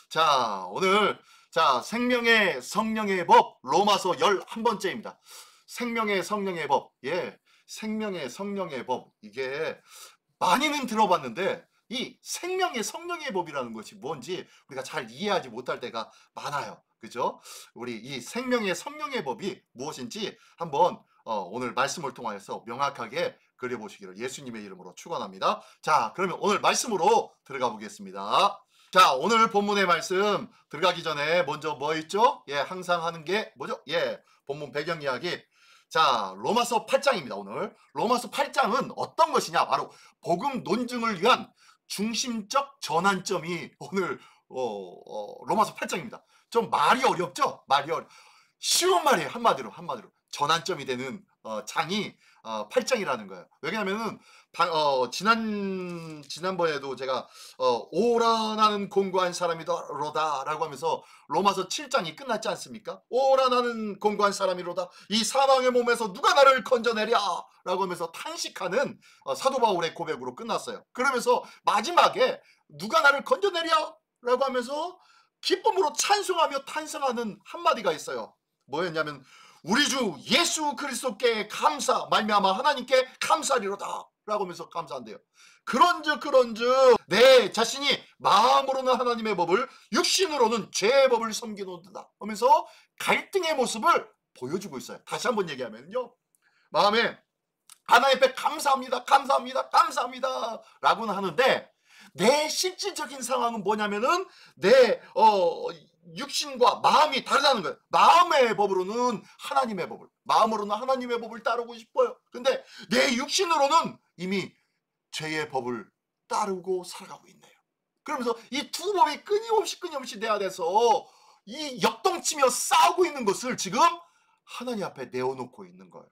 자, 오늘 생명의 성령의 법 로마서 11번째입니다. 생명의 성령의 법. 예. 생명의 성령의 법. 이게 많이는 들어봤는데 이 생명의 성령의 법이라는 것이 뭔지 우리가 잘 이해하지 못할 때가 많아요. 그죠? 우리 이 생명의 성령의 법이 무엇인지 한번 오늘 말씀을 통하여서 명확하게 그려보시기를 예수님의 이름으로 축원합니다. 자, 그러면 오늘 말씀으로 들어가 보겠습니다. 자, 오늘 본문의 말씀 들어가기 전에 먼저 뭐 있죠? 예, 항상 하는 게 뭐죠? 예, 본문 배경 이야기. 자, 로마서 8장입니다, 오늘. 로마서 8장은 어떤 것이냐? 바로 복음 논증을 위한 중심적 전환점이 오늘 로마서 8장입니다. 좀 말이 어렵죠? 쉬운 말이에요. 한마디로 전환점이 되는 장이 8장이라는 거예요. 왜냐하면은 지난번에도 제가 오라 나는 공고한 사람이로다 라고 하면서 로마서 7장이 끝났지 않습니까? 오라 나는 공고한 사람이로다, 이 사망의 몸에서 누가 나를 건져내랴 라고 하면서 탄식하는 사도 바울의 고백으로 끝났어요. 그러면서 마지막에 누가 나를 건져내랴 라고 하면서 기쁨으로 찬송하며 탄성하는 한마디가 있어요. 뭐였냐면 우리 주 예수 그리스도께 감사 말미암아 하나님께 감사리로다 라고 하면서 감사한대요. 그런즉 내 자신이 마음으로는 하나님의 법을 육신으로는 죄의 법을 섬기노다 하면서 갈등의 모습을 보여주고 있어요. 다시 한번 얘기하면요, 마음에 하나님 앞에 감사합니다 라고는 하는데 내 실질적인 상황은 뭐냐면은 내 육신과 마음이 다르다는 거예요. 마음으로는 하나님의 법을 따르고 싶어요. 근데 내 육신으로는 이미 죄의 법을 따르고 살아가고 있네요. 그러면서 이 두 법이 끊임없이 내 안에서 이 역동치며 싸우고 있는 것을 지금 하나님 앞에 내어놓고 있는 거예요.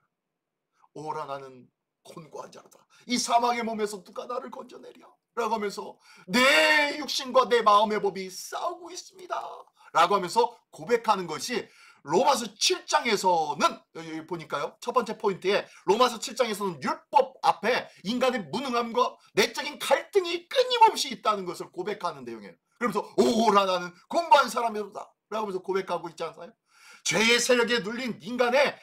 오라 나는 곤고한 자로다, 이 사망의 몸에서 누가 나를 건져내랴 라고 하면서 내 육신과 내 마음의 법이 싸우고 있습니다 라고 하면서 고백하는 것이 로마서 7장에서는 여기 보니까요, 첫 번째 포인트에 로마서 7장에서는 율법 앞에 인간의 무능함과 내적인 갈등이 끊임없이 있다는 것을 고백하는 내용이에요. 그러면서 오라 나는 공부한 사람이로다 라고 하면서 고백하고 있지 않아요? 죄의 세력에 눌린 인간의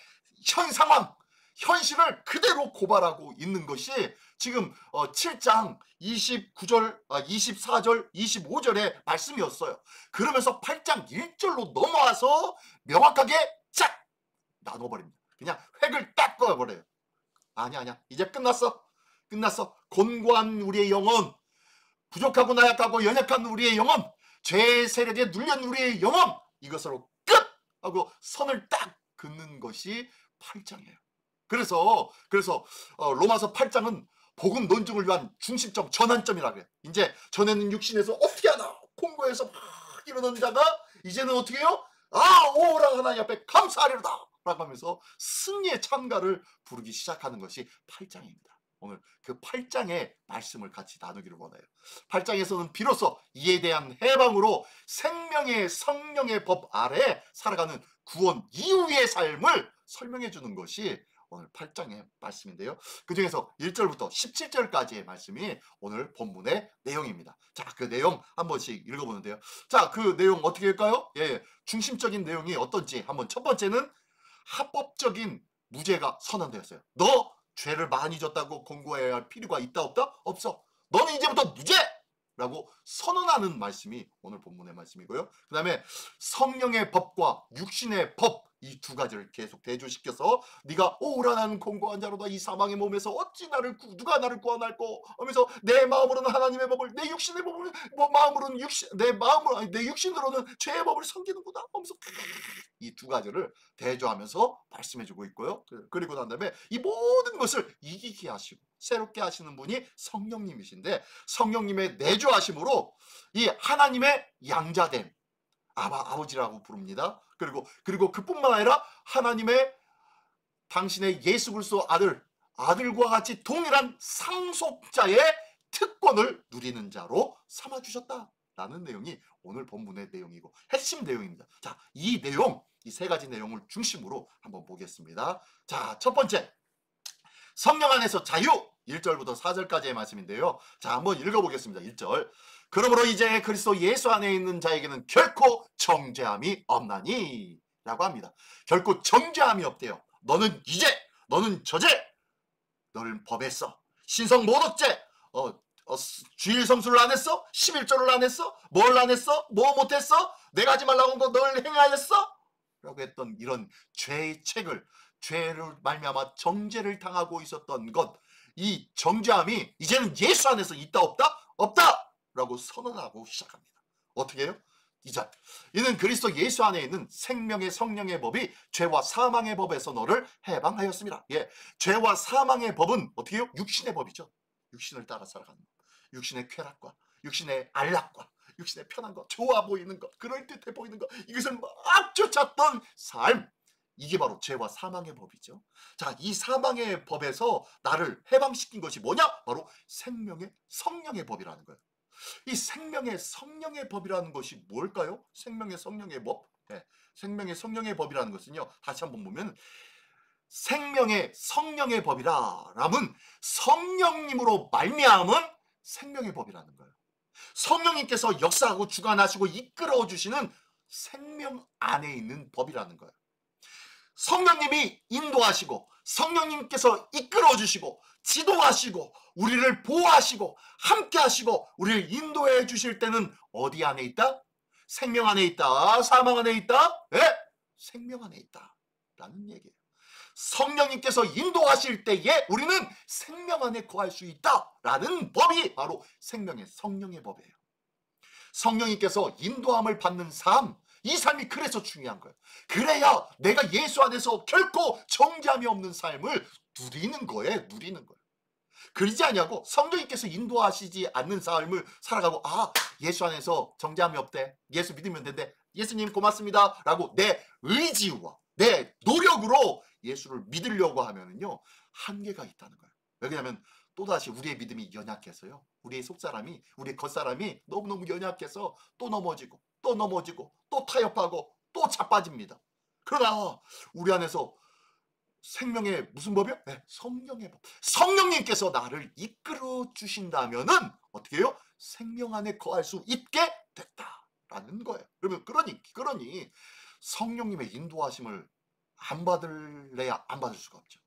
현 상황, 현실을 그대로 고발하고 있는 것이 지금 7장 29절, 24절, 25절의 말씀이었어요. 그러면서 8장 1절로 넘어와서 명확하게 쫙 나눠버립니다. 그냥 획을 딱 그어버려요. 아니야 이제 끝났어. 곤고한 우리의 영혼, 부족하고 나약하고 연약한 우리의 영혼, 죄의 세력에 눌린 우리의 영혼, 이것으로 끝! 하고 선을 딱 긋는 것이 8장이에요. 그래서 로마서 8장은 복음 논증을 위한 중심적 전환점이라 그래요. 이제 전에는 육신에서 어떻게 하나 공고해서 막 이러는 자가 이제는 어떻게 해요? 오라 하나님 앞에 감사하리로다 라고 하면서 승리의 찬가를 부르기 시작하는 것이 8장입니다. 오늘 그 8장의 말씀을 같이 나누기를 원해요. 8장에서는 비로소 이에 대한 해방으로 생명의 성령의 법 아래 살아가는 구원 이후의 삶을 설명해 주는 것이 오늘 8장의 말씀인데요. 그 중에서 1절부터 17절까지의 말씀이 오늘 본문의 내용입니다. 자, 그 내용 한 번씩 읽어보는데요. 자, 그 내용 어떻게 할까요? 예, 중심적인 내용이 어떤지 한번. 첫 번째는 합법적인 무죄가 선언되었어요. 너 죄를 많이 졌다고 권고해야 할 필요가 있다 없다? 없어. 너는 이제부터 무죄! 라고 선언하는 말씀이 오늘 본문의 말씀이고요. 그 다음에 성령의 법과 육신의 법, 이 두 가지를 계속 대조시켜서 네가 오라 나는 공고한 자로다, 이 사망의 몸에서 어찌 누가 나를 구원할꼬 하면서 내 마음으로는 하나님의 법을, 내 육신의 법을 마음으로는 내 육신으로는 죄의 법을 섬기는구나 하면서 이 두 가지를 대조하면서 말씀해주고 있고요. 그리고 난 다음에 이 모든 것을 이기게 하시고 새롭게 하시는 분이 성령님이신데, 성령님의 내조하심으로 이 하나님의 양자됨, 아버지라고 부릅니다. 그리고 그뿐만 아니라 하나님의 당신의 예수 그리스도 아들과 같이 동일한 상속자의 특권을 누리는 자로 삼아주셨다라는 내용이 오늘 본문의 내용이고 핵심 내용입니다. 자, 이 세 가지 내용을 중심으로 한번 보겠습니다. 자, 첫 번째, 성령 안에서 자유. 1절부터 4절까지의 말씀인데요. 자, 한번 읽어보겠습니다. 1절. 그러므로 이제 그리스도 예수 안에 있는 자에게는 결코 정죄함이 없나니 라고 합니다. 결코 정죄함이 없대요. 너는 저제, 너는 법했어. 신성 모독죄, 주일 성수를 안 했어? 11조를 안 했어? 뭘 안 했어? 뭐 못했어? 내가 하지 말라고 한 거 널 행하였어? 라고 했던 이런 죄의 책을, 죄를 말미암아 정죄를 당하고 있었던 것, 이 정죄함이 이제는 예수 안에서 있다 없다? 없다! 라고 선언하고 시작합니다. 어떻게 해요? 2절. 이는 그리스도 예수 안에 있는 생명의 성령의 법이 죄와 사망의 법에서 너를 해방하였습니다. 예, 죄와 사망의 법은 어떻게 해요? 육신의 법이죠. 육신을 따라 살아가는 것. 육신의 쾌락과 육신의 안락과 육신의 편한 것, 좋아 보이는 것, 그럴듯해 보이는 것, 이것을 막 쫓았던 삶, 이게 바로 죄와 사망의 법이죠. 자, 이 사망의 법에서 나를 해방시킨 것이 뭐냐? 바로 생명의 성령의 법이라는 거예요. 이 생명의 성령의 법이라는 것이 뭘까요? 생명의 성령의 법? 네, 생명의 성령의 법이라는 것은요, 다시 한번 보면 생명의 성령의 법이라라면 성령님으로 말미암은 생명의 법이라는 거예요. 성령님께서 역사하고 주관하시고 이끌어 주시는 생명 안에 있는 법이라는 거예요. 성령님이 인도하시고 성령님께서 이끌어 주시고 지도하시고 우리를 보호하시고 함께 하시고 우리를 인도해 주실 때는 어디 안에 있다? 생명 안에 있다? 사망 안에 있다? 네, 생명 안에 있다 라는 얘기예요. 성령님께서 인도하실 때에 우리는 생명 안에 거할 수 있다라는 법이 바로 생명의 성령의 법이에요. 성령님께서 인도함을 받는 삶, 이 삶이 그래서 중요한 거예요. 그래야 내가 예수 안에서 결코 정죄함이 없는 삶을 누리는 거예요. 그러지 않냐고 성령님께서 인도하시지 않는 삶을 살아가고, 아, 예수 안에서 정죄함이 없대, 예수 믿으면 된대, 예수님 고맙습니다 라고 내 의지와 내 노력으로 예수를 믿으려고 하면은요, 한계가 있다는 거예요. 왜냐하면 또다시 우리의 믿음이 연약해서요, 우리의 속사람이, 우리의 겉사람이 너무너무 연약해서 또 넘어지고 또 타협하고 또 자빠집니다. 그러나 우리 안에서 생명의 무슨 법이요? 네, 성령의 법. 성령님께서 나를 이끌어 주신다면은 어떻게 해요? 생명 안에 거할 수 있게 됐다라는 거예요. 그러면 그러니 성령님의 인도하심을 안 받을래야 안 받을 수가 없죠.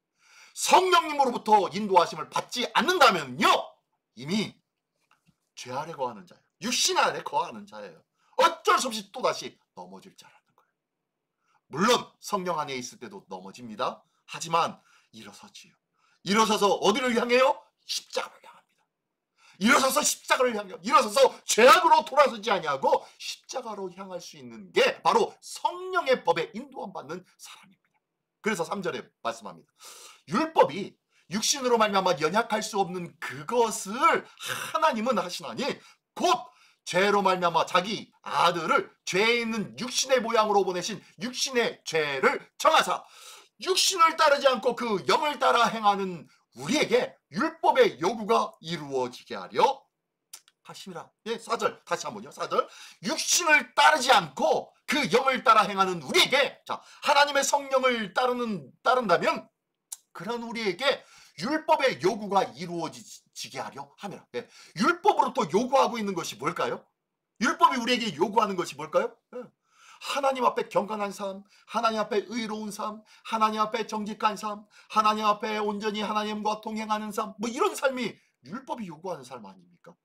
성령님으로부터 인도하심을 받지 않는다면요, 이미 죄 아래 거하는 자예요. 육신 아래 거하는 자예요. 어쩔 수 없이 또다시 넘어질 자라는 거예요. 물론 성령 안에 있을 때도 넘어집니다. 하지만 일어서지요. 일어서서 어디를 향해요? 십자가를 향합니다. 일어서서 십자가를 향해요. 일어서서 죄악으로 돌아서지 아니하고 십자가로 향할 수 있는 게 바로 성령의 법에 인도함 받는 사람입니다. 그래서 3절에 말씀합니다. 율법이 육신으로 말미암아 연약할 수 없는 그것을 하나님은 하시나니 곧 죄로 말미암아 자기 아들을 죄에 있는 육신의 모양으로 보내신 육신의 죄를 정하사 육신을 따르지 않고 그 영을 따라 행하는 우리에게 율법의 요구가 이루어지게 하려 하심이라. 예, 4절 다시 한번요. 4절. 육신을 따르지 않고 그 영을 따라 행하는 우리에게, 자, 하나님의 성령을 따른다면 그런 우리에게 율법의 요구가 이루어지게 하려 함이라. 예, 율법으로부터 요구하고 있는 것이 뭘까요? 율법이 우리에게 요구하는 것이 뭘까요? 예, 하나님 앞에 경건한 삶, 하나님 앞에 의로운 삶, 하나님 앞에 정직한 삶, 하나님 앞에 온전히 하나님과 동행하는 삶, 뭐 이런 삶이 율법이 요구하는 삶 아닙니까?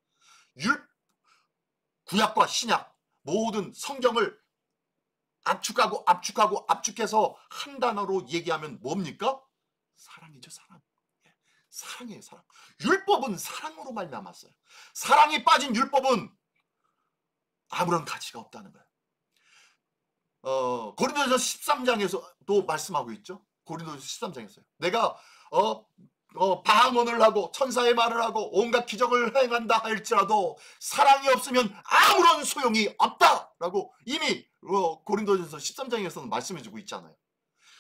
구약과 신약 모든 성경을 압축해서 한 단어로 얘기하면 뭡니까? 사랑이죠, 사랑. 사랑이에요, 사랑. 율법은 사랑으로 말미암았어요. 사랑이 빠진 율법은 아무런 가치가 없다는 거예요. 고린도전서 13장에서도 말씀하고 있죠. 고린도전서 13장에서요. 내가 방언을 하고 천사의 말을 하고 온갖 기적을 행한다 할지라도 사랑이 없으면 아무런 소용이 없다라고 이미 고린도전서 13장에서는 말씀해주고 있잖아요.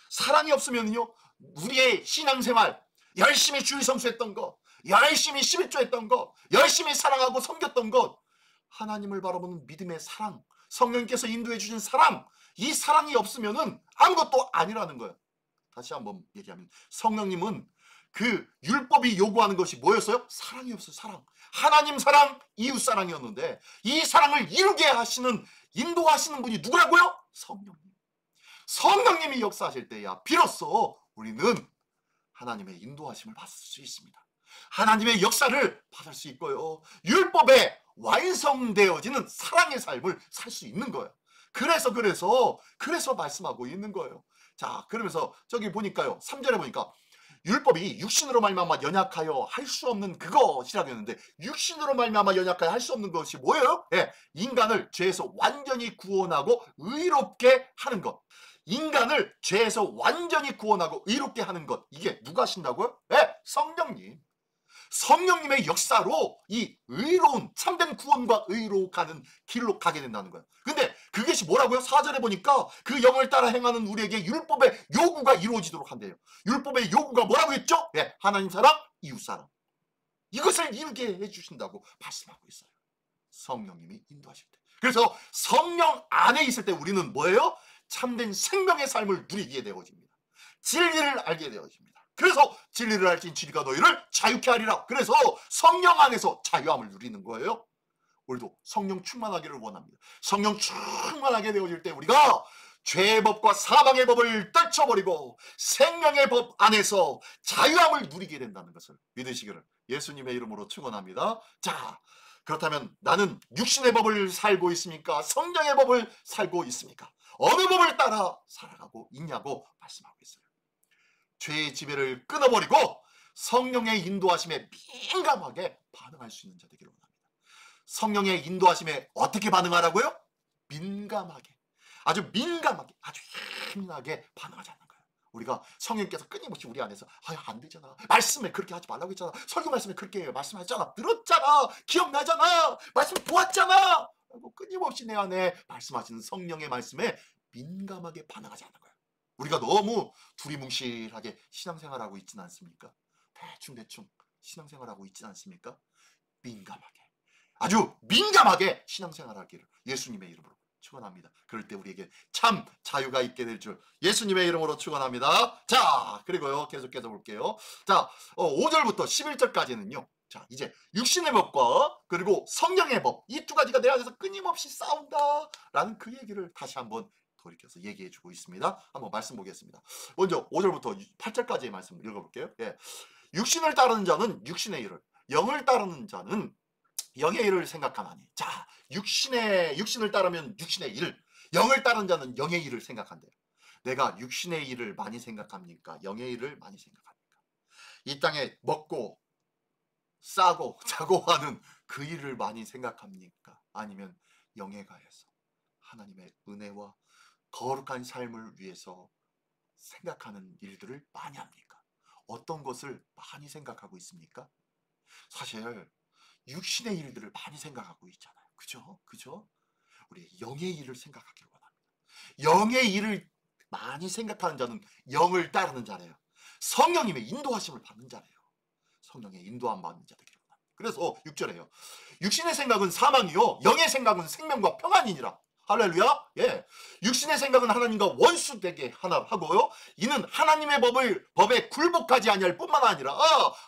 사랑이 없으면요, 우리의 신앙생활 열심히 주일 성수했던 것, 열심히 11조 했던 것, 열심히 사랑하고 섬겼던 것, 하나님을 바라보는 믿음의 사랑, 성령님께서 인도해 주신 사랑, 이 사랑이 없으면은 아무것도 아니라는 거예요. 다시 한번 얘기하면 성령님은 그 율법이 요구하는 것이 뭐였어요? 사랑이었어요. 사랑. 하나님 사랑, 이웃 사랑이었는데 이 사랑을 이루게 하시는, 인도하시는 분이 누구라고요? 성령님. 성령님이 역사하실 때야 비로소 우리는 하나님의 인도하심을 받을 수 있습니다. 하나님의 역사를 받을 수 있고요. 율법에 완성되어지는 사랑의 삶을 살 수 있는 거예요. 그래서 말씀하고 있는 거예요. 자, 그러면서 저기 보니까요. 3절에 보니까 율법이 육신으로 말미암아 연약하여 할 수 없는 그것이라고 했는데, 육신으로 말미암아 연약하여 할 수 없는 것이 뭐예요? 예, 인간을 죄에서 완전히 구원하고 의롭게 하는 것. 인간을 죄에서 완전히 구원하고 의롭게 하는 것. 이게 누가 하신다고요? 예, 성령님. 성령님의 역사로 이 의로운 참된 구원과 의로 가는 길로 가게 된다는 거예요. 근데 그것이 뭐라고요? 4절에 보니까 그 영을 따라 행하는 우리에게 율법의 요구가 이루어지도록 한대요. 율법의 요구가 뭐라고 했죠? 네, 하나님 사랑, 이웃 사랑. 이것을 이루게 해주신다고 말씀하고 있어요. 성령님이 인도하실 때. 그래서 성령 안에 있을 때 우리는 뭐예요? 참된 생명의 삶을 누리게 되어집니다. 진리를 알게 되어집니다. 그래서 진리를 알진 진리가 너희를 자유케 하리라. 그래서 성령 안에서 자유함을 누리는 거예요. 우리도 성령 충만하기를 원합니다. 성령 충만하게 되어질 때 우리가 죄의 법과 사망의 법을 떨쳐버리고 생명의 법 안에서 자유함을 누리게 된다는 것을 믿으시기를 예수님의 이름으로 축원합니다. 자, 그렇다면 나는 육신의 법을 살고 있습니까? 성령의 법을 살고 있습니까? 어느 법을 따라 살아가고 있냐고 말씀하고 있어요. 죄의 지배를 끊어버리고 성령의 인도하심에 민감하게 반응할 수 있는 자 되기를 원합니다. 성령의 인도하심에 어떻게 반응하라고요? 민감하게, 아주 민감하게, 아주 예민하게 반응하지 않는 거예요. 우리가 성령께서 끊임없이 우리 안에서 안 되잖아, 말씀에 그렇게 하지 말라고 했잖아, 설교 말씀에 그렇게 말씀하셨잖아, 들었잖아, 기억나잖아, 말씀 보았잖아, 끊임없이 내 안에 말씀하시는 성령의 말씀에 민감하게 반응하지 않는 거예요. 우리가 너무 두리뭉실하게 신앙생활하고 있지는 않습니까? 대충 신앙생활하고 있지는 않습니까? 민감하게, 아주 민감하게 신앙생활하기를 예수님의 이름으로 축원합니다. 그럴 때 우리에게 참 자유가 있게 될 줄 예수님의 이름으로 축원합니다. 자, 그리고요 계속해서 볼게요. 자, 5절부터 11절까지는요. 자, 이제 육신의 법과 그리고 성령의 법, 이 두 가지가 내 안에서 끊임없이 싸운다라는 그 얘기를 다시 한번 돌이켜서 얘기해주고 있습니다. 한번 말씀 보겠습니다. 먼저 5절부터 8절까지의 말씀 읽어볼게요. 예. 육신을 따르는 자는 육신의 일을, 영을 따르는 자는 영의 일을 생각하나니. 자, 육신을 따르면 육신의 일, 영을 따르는 자는 영의 일을 생각한대요. 내가 육신의 일을 많이 생각합니까? 영의 일을 많이 생각합니까? 이 땅에 먹고 싸고 자고 하는 그 일을 많이 생각합니까? 아니면 영에 가해서 하나님의 은혜와 거룩한 삶을 위해서 생각하는 일들을 많이 합니까? 어떤 것을 많이 생각하고 있습니까? 사실 육신의 일들을 많이 생각하고 있잖아요. 그죠? 우리 영의 일을 생각하기를 원합니다. 영의 일을 많이 생각하는 자는 영을 따르는 자래요. 성령님의 인도하심을 받는 자래요. 성령의 인도함 받는 자 되기를 원합니다. 그래서 6절에요. 육신의 생각은 사망이요 영의 생각은 생명과 평안이니라. 할렐루야. 예. 육신의 생각은 하나님과 원수되게 하나 하고요. 이는 하나님의 법에 굴복하지 아니할 뿐만 아니라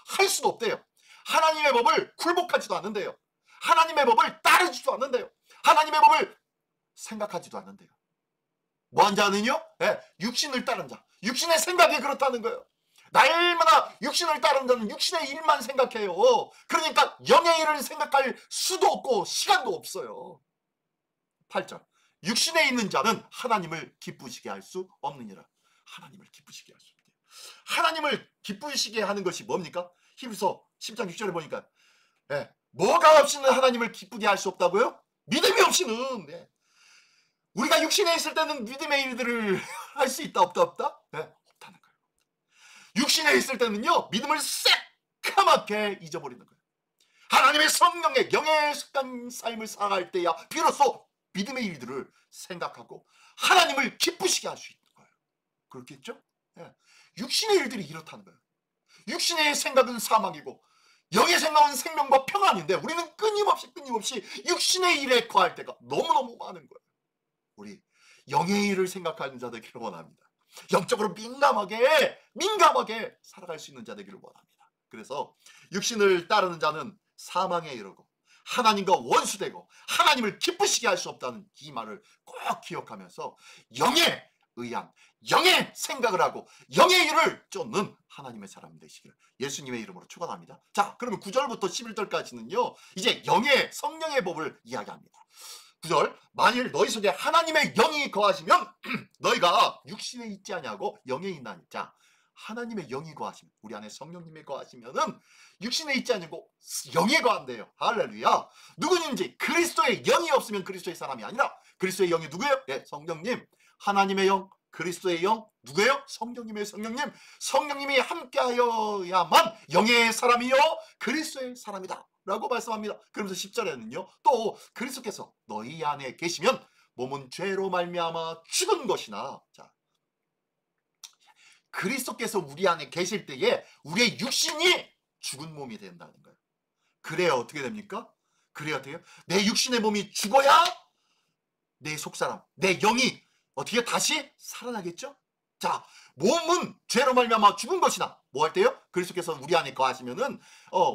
할 수도 없대요. 하나님의 법을 굴복하지도 않는데요. 하나님의 법을 따르지도 않는데요. 하나님의 법을 생각하지도 않는데요. 뭐한 자는요? 예, 육신을 따른 자. 육신의 생각이 그렇다는 거예요. 날마다 육신을 따른 자는 육신의 일만 생각해요. 그러니까 영의 일을 생각할 수도 없고 시간도 없어요. 8절. 육신에 있는 자는 하나님을 기쁘시게 할 수 없느니라. 하나님을 기쁘시게 할 수 없대요. 하나님을 기쁘시게 하는 것이 뭡니까? 히브리서 10장 6절에 보니까 뭐가 없이는 하나님을 기쁘게 할 수 없다고요? 믿음이 없이는. 우리가 육신에 있을 때는 믿음의 일들을 할 수 있다 없다? 없다는 거예요. 육신에 있을 때는요 믿음을 새까맣게 잊어버리는 거예요. 하나님의 성령의 영의 습관 삶을 살아갈 때야 비로소 믿음의 일들을 생각하고 하나님을 기쁘시게 할 수 있는 거예요. 그렇겠죠? 육신의 일들이 이렇다는 거예요. 육신의 생각은 사망이고 영의 생각은 생명과 평안인데 우리는 끊임없이 육신의 일에 거할 때가 너무너무 많은 거예요. 우리 영의 일을 생각하는 자 되기를 원합니다. 영적으로 민감하게 살아갈 수 있는 자 되기를 원합니다. 그래서 육신을 따르는 자는 사망에 이르고 하나님과 원수되고 하나님을 기쁘시게 할 수 없다는 이 말을 꼭 기억하면서 영에 의한 영의 생각을 하고 영의 일을 쫓는 하나님의 사람이 되시기를 예수님의 이름으로 축원합니다. 자, 그러면 9절부터 11절까지는요 이제 영의 성령의 법을 이야기합니다. 9절, 만일 너희 속에 하나님의 영이 거하시면 너희가 육신에 있지 아니하고 영에 있나니. 자, 하나님의 영이 거하시면, 우리 안에 성령님이 거하시면은 육신에 있지 아니고 영에 거한대요. 할렐루야. 누구든지 그리스도의 영이 없으면 그리스도의 사람이 아니라. 그리스도의 영이 누구예요? 예, 성령님. 하나님의 영, 그리스도의 영, 누구예요? 성령님의 성령님. 성령님이 함께하여야만 영의 사람이요 그리스도의 사람이다 라고 말씀합니다. 그러면서 10절에는요 또 그리스도께서 너희 안에 계시면 몸은 죄로 말미암아 죽은 것이나. 자, 그리스도께서 우리 안에 계실 때에 우리의 육신이 죽은 몸이 된다는 거예요. 그래야 어떻게 됩니까? 그래야 돼요? 내 육신의 몸이 죽어야 내 속사람, 내 영이 어떻게 다시 살아나겠죠? 자, 몸은 죄로 말미암아 죽은 것이나 뭐 할 때요? 그리스도께서 우리 안에 거하시면은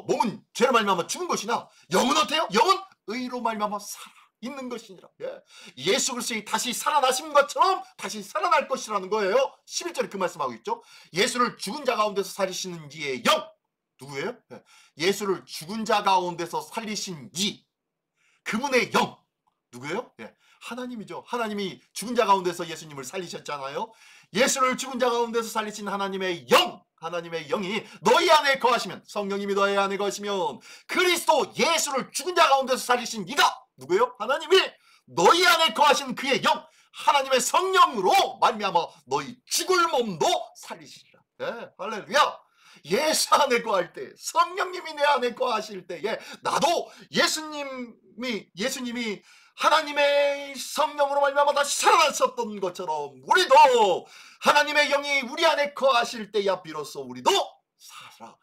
몸은 죄로 말미암아 죽은 것이나 영은 어때요? 영은 의로 말미암아 살아 있는 것이니라. 예. 예수 그리스도의 다시 살아나신 것처럼 다시 살아날 것이라는 거예요. 11절에 그 말씀하고 있죠. 예수를 죽은 자 가운데서 살리시는 이의 영. 누구예요? 예. 예수를 죽은 자 가운데서 살리신 이, 그분의 영. 누구예요? 예. 하나님이죠. 하나님이 죽은 자 가운데서 예수님을 살리셨잖아요. 예수를 죽은 자 가운데서 살리신 하나님의 영, 하나님의 영이 너희 안에 거하시면, 성령님이 너희 안에 거하시면 그리스도 예수를 죽은 자 가운데서 살리신 이가 누구예요? 하나님이 너희 안에 거하신 그의 영, 하나님의 성령으로 말미암아 너희 죽을 몸도 살리시리라. 네, 할렐루야. 예수 안에 거할 때, 성령님이 내 안에 거하실 때에 나도 예수님이 하나님의 성령으로 말미암아 다시 살아났었던 것처럼 우리도 하나님의 영이 우리 안에 거하실 때야 비로소 우리도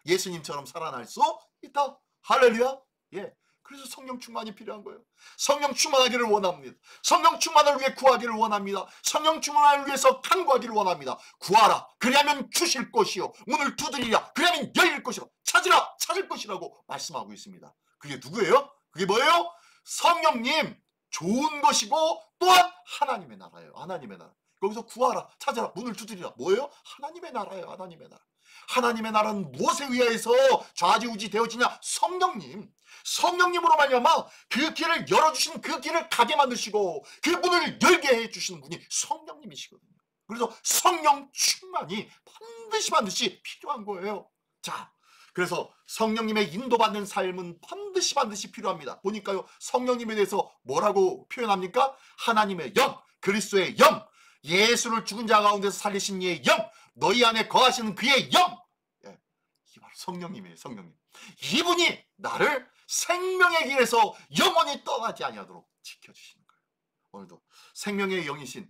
예수님처럼 살아날 수 있다. 할렐루야. 예. 그래서 성령 충만이 필요한 거예요. 성령 충만하기를 원합니다. 성령 충만을 위해 구하기를 원합니다. 성령 충만을 위해서 간구하기를 원합니다. 구하라. 그리하면 주실 것이요. 문을 두드리라. 그리하면 열릴 것이요. 찾으라. 찾을 것이라고 말씀하고 있습니다. 그게 누구예요? 그게 뭐예요? 성령님. 좋은 것이고 또한 하나님의 나라예요. 하나님의 나라. 거기서 구하라. 찾아라. 문을 두드리라. 뭐예요? 하나님의 나라예요. 하나님의 나라. 하나님의 나라는 무엇에 의해서 좌지우지 되어지냐? 성령님. 성령님으로 말미암아 그 길을 열어주신, 그 길을 가게 만드시고 그 문을 열게 해주시는 분이 성령님이시거든요. 그래서 성령 충만이 반드시 필요한 거예요. 자, 그래서 성령님의 인도받는 삶은 반드시 필요합니다. 보니까요, 성령님에 대해서 뭐라고 표현합니까? 하나님의 영, 그리스도의 영, 예수를 죽은 자 가운데서 살리신 이의 영, 너희 안에 거하시는 그의 영. 예, 이게 바로 성령님이에요. 성령님. 이분이 나를 생명의 길에서 영원히 떠나지 아니하도록 지켜주시는 거예요. 오늘도 생명의 영이신,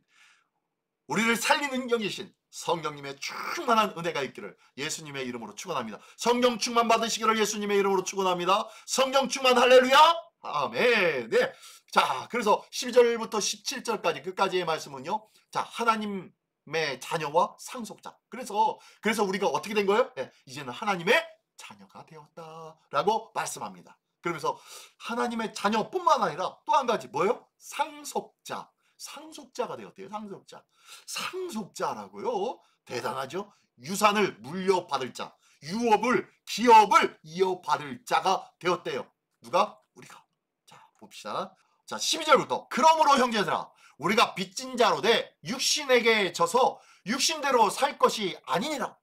우리를 살리는 영이신 성령님의 충만한 은혜가 있기를 예수님의 이름으로 축원합니다. 성령 충만 받으시기를 예수님의 이름으로 축원합니다. 성령 충만. 할렐루야. 아멘. 네. 자, 그래서 12절부터 17절까지 끝까지의 말씀은요. 자, 하나님의 자녀와 상속자. 그래서 우리가 어떻게 된 거예요? 네, 이제는 하나님의 자녀가 되었다라고 말씀합니다. 그러면서 하나님의 자녀뿐만 아니라 또 한 가지 뭐예요? 상속자. 상속자가 되었대요. 상속자라고요. 대단하죠. 유산을 물려받을 자, 기업을 이어받을 자가 되었대요. 누가? 우리가. 자, 봅시다. 자, 12절부터 그러므로 형제들아, 우리가 빚진 자로 돼 육신에게 져서 육신대로 살 것이 아니니라.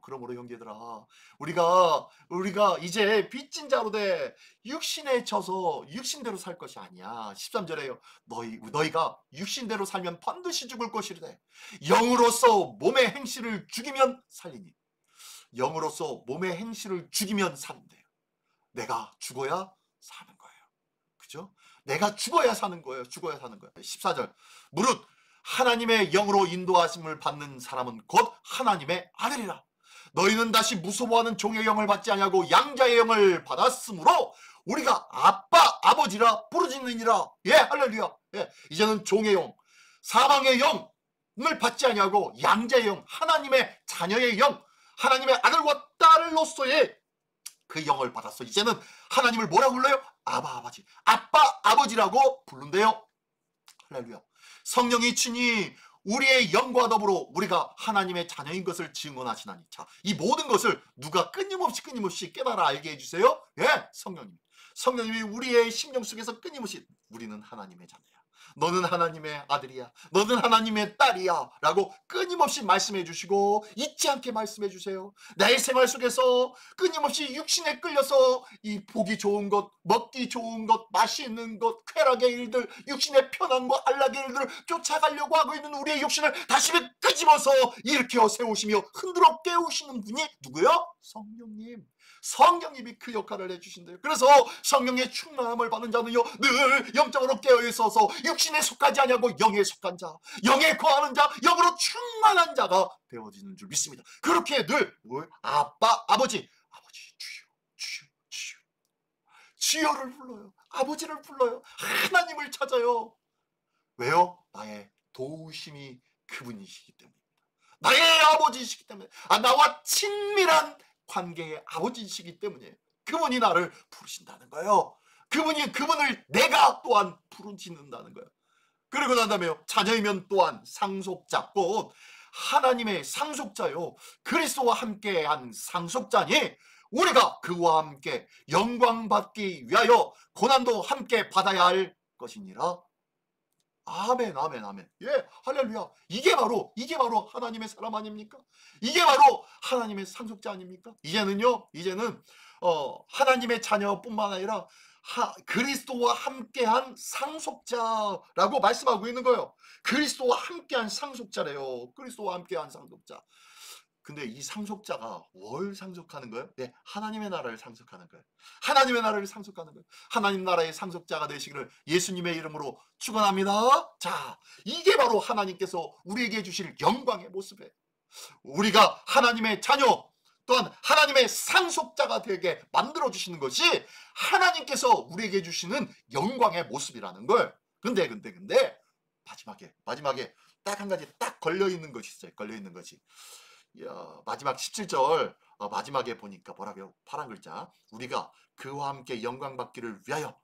그러므로 형제들아, 우리가 이제 빚진 자로 돼 육신에 져서 육신대로 살 것이 아니야. 13절에요. 너희가 육신대로 살면 반드시 죽을 것이르되 영으로서 몸의 행실을 죽이면 살리니. 영으로서 몸의 행실을 죽이면 산대요. 내가 죽어야 사는 거예요. 그죠? 내가 죽어야 사는 거예요. 14절. 무릇 하나님의 영으로 인도하심을 받는 사람은 곧 하나님의 아들이라. 너희는 다시 무서워하는 종의 영을 받지 아니하고 양자의 영을 받았으므로 우리가 아빠 아버지라 부르짖느니라. 예, 할렐루야. 예, 이제는 종의 영, 사망의 영, 받지 아니하고 양자의 영, 하나님의 자녀의 영, 하나님의 아들과 딸로서의 그 영을 받았어. 이제는 하나님을 뭐라고 불러요? 아바 아버지, 아빠 아버지라고 부른대요. 할렐루야. 성령이 친히 우리의 영과 더불어 우리가 하나님의 자녀인 것을 증언하시나니. 자, 이 모든 것을 누가 끊임없이 깨달아 알게 해주세요? 예, 성령님. 성령님이 우리의 심령 속에서 끊임없이 우리는 하나님의 자녀야, 너는 하나님의 아들이야, 너는 하나님의 딸이야 라고 끊임없이 말씀해 주시고 잊지 않게 말씀해 주세요. 나의 생활 속에서 끊임없이 육신에 끌려서 이 보기 좋은 것, 먹기 좋은 것, 맛있는 것, 쾌락의 일들, 육신의 편안과 안락의 일들을 쫓아가려고 하고 있는 우리의 육신을 다시 끄집어서 일으켜 세우시며 흔들어 깨우시는 분이 누구요? 성령님. 성령님이 그 역할을 해주신대요. 그래서 성령의 충만함을 받는 자는요 늘 영적으로 깨어있어서 육신에 속하지 아니하고 영에 속한 자, 영에 거하는 자, 영으로 충만한 자가 되어지는 줄 믿습니다. 그렇게 늘 아빠, 아버지, 주여, 주여, 주여, 주여를 불러요. 아버지를 불러요. 하나님을 찾아요. 왜요? 나의 도우심이 그분이시기 때문입니다. 나의 아버지이시기 때문에, 나와 친밀한 관계의 아버지이시기 때문에 그분이 나를 부르신다는 거예요. 그분을 내가 또한 부르짖는다는 거예요. 그리고 난 다음에요, 자녀이면 또한 상속자, 곧 하나님의 상속자요, 그리스도와 함께한 상속자니 우리가 그와 함께 영광 받기 위하여 고난도 함께 받아야 할 것이니라. 아멘, 아멘, 아멘. 예, 할렐루야. 이게 바로 하나님의 사람 아닙니까? 이게 바로 하나님의 상속자 아닙니까? 이제는 하나님의 자녀뿐만 아니라 그리스도와 함께한 상속자라고 말씀하고 있는 거예요. 그리스도와 함께한 상속자래요. 그리스도와 함께한 상속자. 근데 이 상속자가 뭘 상속하는 거예요? 네, 하나님의 나라를 상속하는 거예요. 하나님의 나라를 상속하는 거예요. 하나님 나라의 상속자가 되시기를 예수님의 이름으로 축원합니다. 자, 이게 바로 하나님께서 우리에게 주실 영광의 모습이에요. 우리가 하나님의 자녀, 또한 하나님의 상속자가 되게 만들어 주시는 것이 하나님께서 우리에게 주시는 영광의 모습이라는 걸. 근데 마지막에 딱 한 가지 딱 걸려 있는 것이 있어요. 걸려 있는 것이. 마지막 17절 마지막에 보니까 뭐라고요? 파란 글자. 우리가 그와 함께 영광 받기를 위하여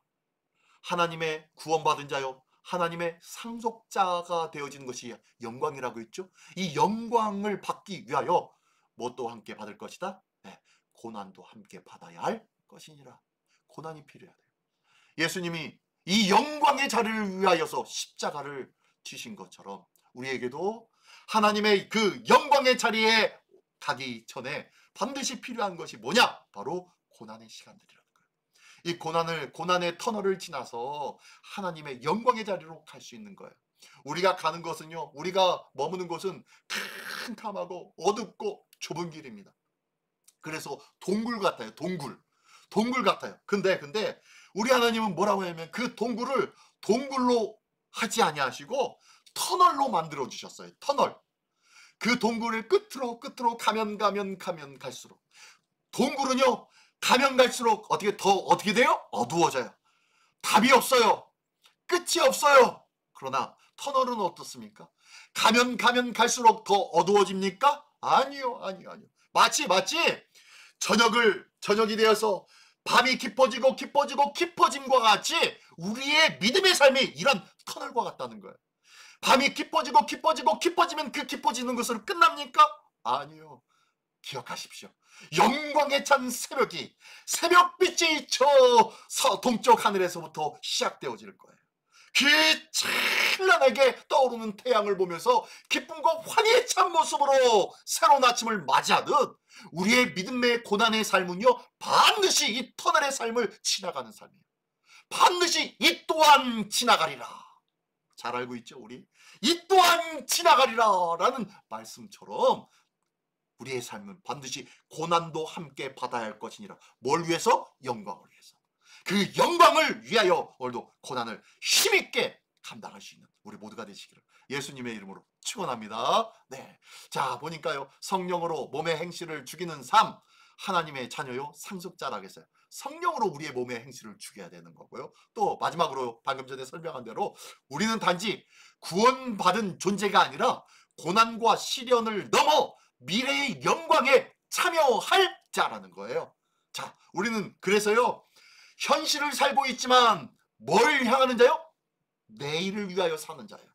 하나님의 구원받은 자요, 하나님의 상속자가 되어지는 것이 영광이라고 했죠. 이 영광을 받기 위하여 무엇도 함께 받을 것이다? 네, 고난도 함께 받아야 할 것이니라. 고난이 필요해야 돼요. 예수님이 이 영광의 자리를 위하여서 십자가를 지신 것처럼 우리에게도 하나님의 그 영광의 자리에 가기 전에 반드시 필요한 것이 뭐냐? 바로 고난의 시간들이라는 거예요. 이 고난의 터널을 지나서 하나님의 영광의 자리로 갈 수 있는 거예요. 우리가 가는 것은요, 우리가 머무는 곳은 캄캄하고 어둡고 좁은 길입니다. 그래서 동굴 같아요. 동굴 같아요. 근데 우리 하나님은 뭐라고 하냐면 그 동굴을 동굴로 하지 아니하시고 터널로 만들어 주셨어요. 터널. 그 동굴을 끝으로 가면 갈수록 동굴은요, 가면 갈수록 어떻게 돼요? 어두워져요. 답이 없어요. 끝이 없어요. 그러나 터널은 어떻습니까? 가면 갈수록 더 어두워집니까? 아니요. 마치 저녁이 되어서 밤이 깊어짐과 같이 우리의 믿음의 삶이 이런 터널과 같다는 거예요. 밤이 깊어지면 그 깊어지는 것으로 끝납니까? 아니요. 기억하십시오. 영광에 찬 새벽빛이 저 동쪽 하늘에서부터 시작되어질 거예요. 그 찬란하게 떠오르는 태양을 보면서 기쁨과 환희에 찬 모습으로 새로운 아침을 맞이하듯 우리의 믿음의 고난의 삶은요, 반드시 이 터널의 삶을 지나가는 삶이에요. 반드시 이 또한 지나가리라. 잘 알고 있죠, 우리? 이 또한 지나가리라 라는 말씀처럼 우리의 삶은 반드시 고난도 함께 받아야 할 것이니라. 뭘 위해서? 영광을 위해서. 그 영광을 위하여 오늘도 고난을 힘있게 감당할 수 있는 우리 모두가 되시기를 예수님의 이름으로 축원합니다. 네, 자 보니까요, 성령으로 몸의 행실을 죽이는 삶, 하나님의 자녀요 상속자라겠어요. 성령으로 우리의 몸의 행실을 죽여야 되는 거고요. 또 마지막으로 방금 전에 설명한 대로 우리는 단지 구원받은 존재가 아니라 고난과 시련을 넘어 미래의 영광에 참여할 자라는 거예요. 자, 우리는 그래서요 현실을 살고 있지만 뭘 향하는 자요? 내일을 위하여 사는 자예요.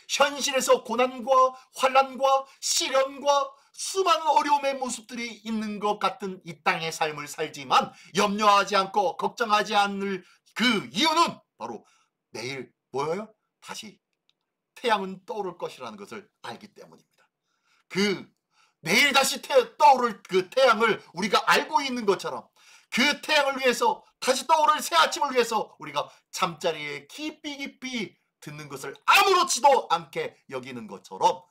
현실에서 고난과 환난과 시련과 수많은 어려움의 모습들이 있는 것 같은 이 땅의 삶을 살지만 염려하지 않고 걱정하지 않을 그 이유는 바로 내일 뭐예요? 다시 태양은 떠오를 것이라는 것을 알기 때문입니다. 그 내일 다시 떠오를 그 태양을 우리가 알고 있는 것처럼 그 태양을 위해서 다시 떠오를 새 아침을 위해서 우리가 잠자리에 깊이 듣는 것을 아무렇지도 않게 여기는 것처럼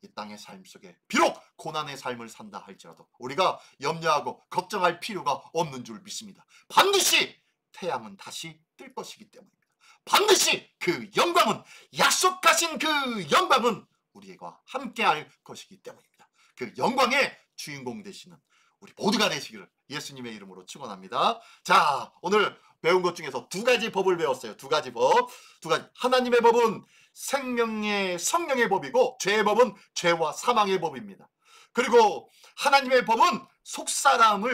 이 땅의 삶 속에 비록 고난의 삶을 산다 할지라도 우리가 염려하고 걱정할 필요가 없는 줄 믿습니다. 반드시 태양은 다시 뜰 것이기 때문입니다. 반드시 그 영광은 약속하신 그 영광은 우리와 함께할 것이기 때문입니다. 그 영광의 주인공 되시는 우리 모두가 되시기를 예수님의 이름으로 축원합니다. 자, 오늘 배운 것 중에서 두 가지 법을 배웠어요. 두 가지 법. 하나님의 법은 생명의 성령의 법이고 죄의 법은 죄와 사망의 법입니다. 그리고 하나님의 법은 속사람이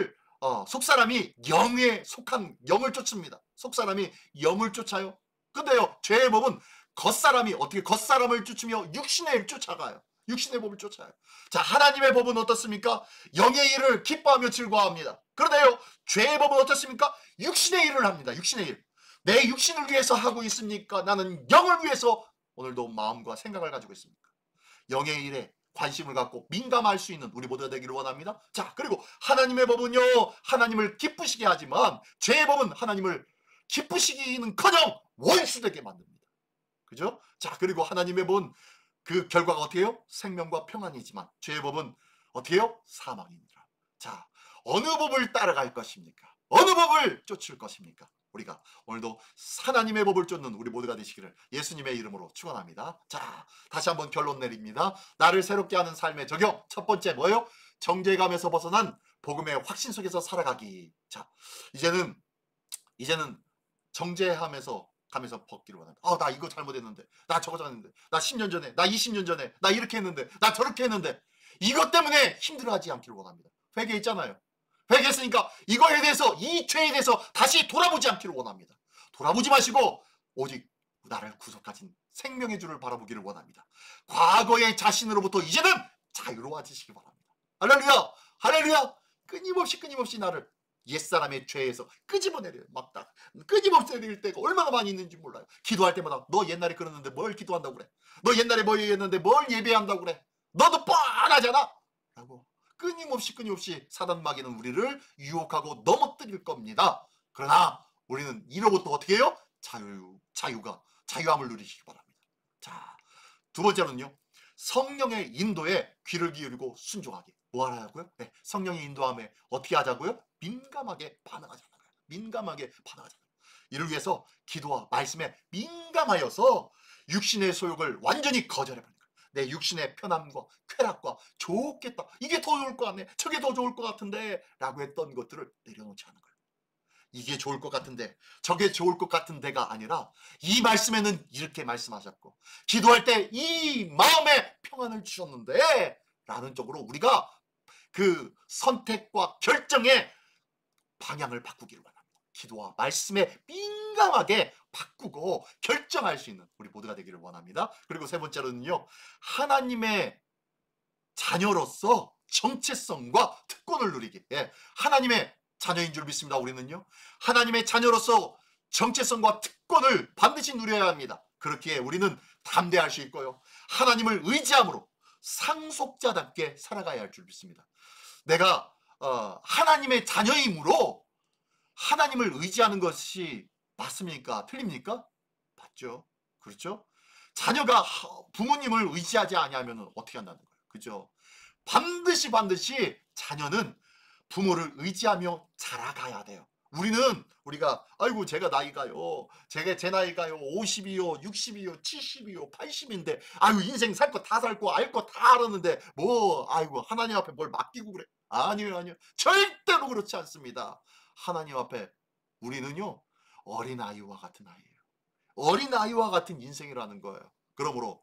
영에 속한 영을 쫓습니다. 속사람이 영을 쫓아요. 근데요 죄의 법은 겉사람이 어떻게 겉사람을 쫓으며 육신의 일을 쫓아가요. 육신의 법을 쫓아요. 자, 하나님의 법은 어떻습니까? 영의 일을 기뻐하며 즐거워합니다. 그런데요 죄의 법은 어떻습니까? 육신의 일을 합니다. 육신의 일. 내 육신을 위해서 하고 있습니까? 나는 영을 위해서 오늘도 마음과 생각을 가지고 있습니까? 영의 일에 관심을 갖고 민감할 수 있는 우리 모두가 되기를 원합니다. 자, 그리고 하나님의 법은요 하나님을 기쁘시게 하지만 죄의 법은 하나님을 기쁘시기는커녕 원수되게 만듭니다. 그죠? 자, 그리고 하나님의 법은 그 결과가 어떻게 해요? 생명과 평안이지만 죄의 법은 어떻게 해요? 사망입니다. 자, 어느 법을 따라갈 것입니까? 어느 법을 쫓을 것입니까? 우리가 오늘도 하나님의 법을 쫓는 우리 모두가 되시기를 예수님의 이름으로 축원합니다. 자, 다시 한번 결론 내립니다. 나를 새롭게 하는 삶의 적용. 첫 번째 뭐예요? 정죄감에서 벗어난 복음의 확신 속에서 살아가기. 자, 이제는 정죄하면서 가면서 벗기로 원합니다. 나 이거 잘못했는데, 나 저거 잘했는데, 나 10년 전에, 나 20년 전에, 나 이렇게 했는데, 나 저렇게 했는데, 이것 때문에 힘들어하지 않기를 원합니다. 회개했잖아요. 회개했으니까 이거에 대해서, 이 죄에 대해서 다시 돌아보지 않기를 원합니다. 돌아보지 마시고 오직 나를 구속하신 생명의 주를 바라보기를 원합니다. 과거의 자신으로부터 이제는 자유로워지시기 바랍니다. 할렐루야! 할렐루야! 끊임없이 나를 옛사람의 죄에서 끄집어내려요. 끄집어내릴 때가 얼마나 많이 있는지 몰라요. 기도할 때마다 너 옛날에 그랬는데 뭘 기도한다고 그래? 너 옛날에 뭐 얘기했는데 뭘 예배한다고 그래? 너도 뻔하잖아! 라고 끊임없이 사단 마귀는 우리를 유혹하고 넘어뜨릴 겁니다. 그러나 우리는 이로부터 어떻게 해요? 자유함을 누리시기 바랍니다. 자, 두 번째로는요. 성령의 인도에 귀를 기울이고 순종하기. 뭐 하라고요? 네, 성령의 인도함에 어떻게 하자고요? 민감하게 반응하자는 거예요. 민감하게 반응하자는 거예요. 이를 위해서 기도와 말씀에 민감하여서 육신의 소욕을 완전히 거절해버리는 거예요. 내 육신의 편함과 쾌락과 좋겠다. 이게 더 좋을 것 같네. 저게 더 좋을 것 같은데 라고 했던 것들을 내려놓지 않는 거예요. 이게 좋을 것 같은데 저게 좋을 것 같은데가 아니라 이 말씀에는 이렇게 말씀하셨고 기도할 때 이 마음에 평안을 주셨는데 라는 쪽으로 우리가 그 선택과 결정의 방향을 바꾸기를 원합니다. 기도와 말씀에 민감하게 바꾸고 결정할 수 있는 우리 모두가 되기를 원합니다. 그리고 세 번째로는요. 하나님의 자녀로서 정체성과 특권을 누리기. 하나님의 자녀인 줄 믿습니다. 우리는요. 하나님의 자녀로서 정체성과 특권을 반드시 누려야 합니다. 그렇기에 우리는 담대할 수 있고요. 하나님을 의지함으로 상속자답게 살아가야 할 줄 믿습니다. 내가 하나님의 자녀이므로 하나님을 의지하는 것이 맞습니까? 틀립니까? 맞죠. 그렇죠? 자녀가 부모님을 의지하지 아니하면 어떻게 한다는 거예요? 그죠? 반드시 자녀는 부모를 의지하며 자라가야 돼요. 우리가 아이고 제가 나이가요. 제 나이가요. 50이요, 60이요, 70이요, 80인데 아유 인생 살 거 다 살고 알 거 다 알았는데 뭐 아이고 하나님 앞에 뭘 맡기고 그래. 아니요, 아니요. 절대로 그렇지 않습니다. 하나님 앞에 우리는요, 어린아이와 같은 아이예요. 어린아이와 같은 인생이라는 거예요. 그러므로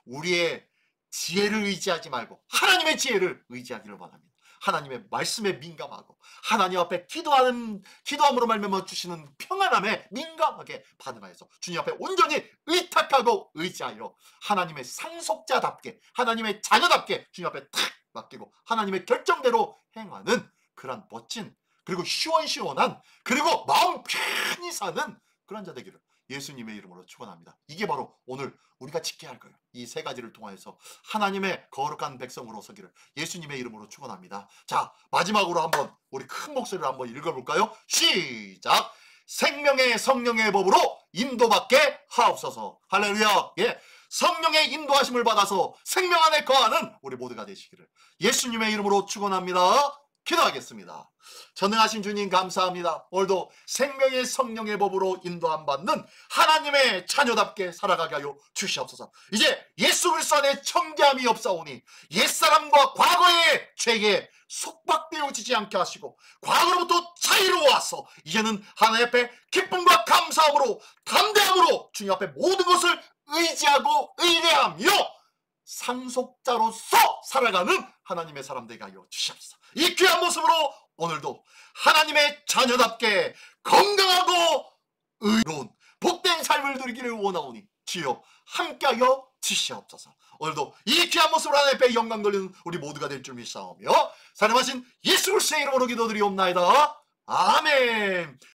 우리의 지혜를 의지하지 말고 하나님의 지혜를 의지하기를 바랍니다. 하나님의 말씀에 민감하고 하나님 앞에 기도함으로 말미암아 주시는 평안함에 민감하게 반응하여서 주님 앞에 온전히 의탁하고 의지하여 하나님의 상속자답게 하나님의 자녀답게 주님 앞에 탁 맡기고 하나님의 결정대로 행하는 그런 멋진 그리고 시원시원한 그리고 마음 편히 사는 그런 자 되기를 예수님의 이름으로 축원합니다. 이게 바로 오늘 우리가 지켜야 할 거예요. 이 세 가지를 통하여서 하나님의 거룩한 백성으로 서기를 예수님의 이름으로 축원합니다. 자, 마지막으로 한번 우리 큰 목소리로 한번 읽어볼까요? 시작! 생명의 성령의 법으로 인도받게 하옵소서. 할렐루야. 예, 성령의 인도하심을 받아서 생명 안에 거하는 우리 모두가 되시기를 예수님의 이름으로 축원합니다. 기도하겠습니다. 전능하신 주님 감사합니다. 오늘도 생명의 성령의 법으로 인도함 받는 하나님의 자녀답게 살아가게 하여 주시옵소서. 이제 예수 그리스도 안에 청계함이 없사오니 옛사람과 과거의 죄에 속박되어지지 않게 하시고 과거로부터 자유로워서 이제는 하나님 앞에 기쁨과 감사함으로 담대함으로 주님 앞에 모든 것을 의지하고 의뢰하며 상속자로서 살아가는 하나님의 사람 되게 하여 주시옵소서. 이 귀한 모습으로 오늘도 하나님의 자녀답게 건강하고 의로운 복된 삶을 누리기를 원하오니 주여 함께하여 주시옵소서. 오늘도 이 귀한 모습으로 하나님 앞에 영광 돌리는 우리 모두가 될 줄 믿사오며 사랑하신 예수 그리스도의 이름으로 기도드리옵나이다. 아멘.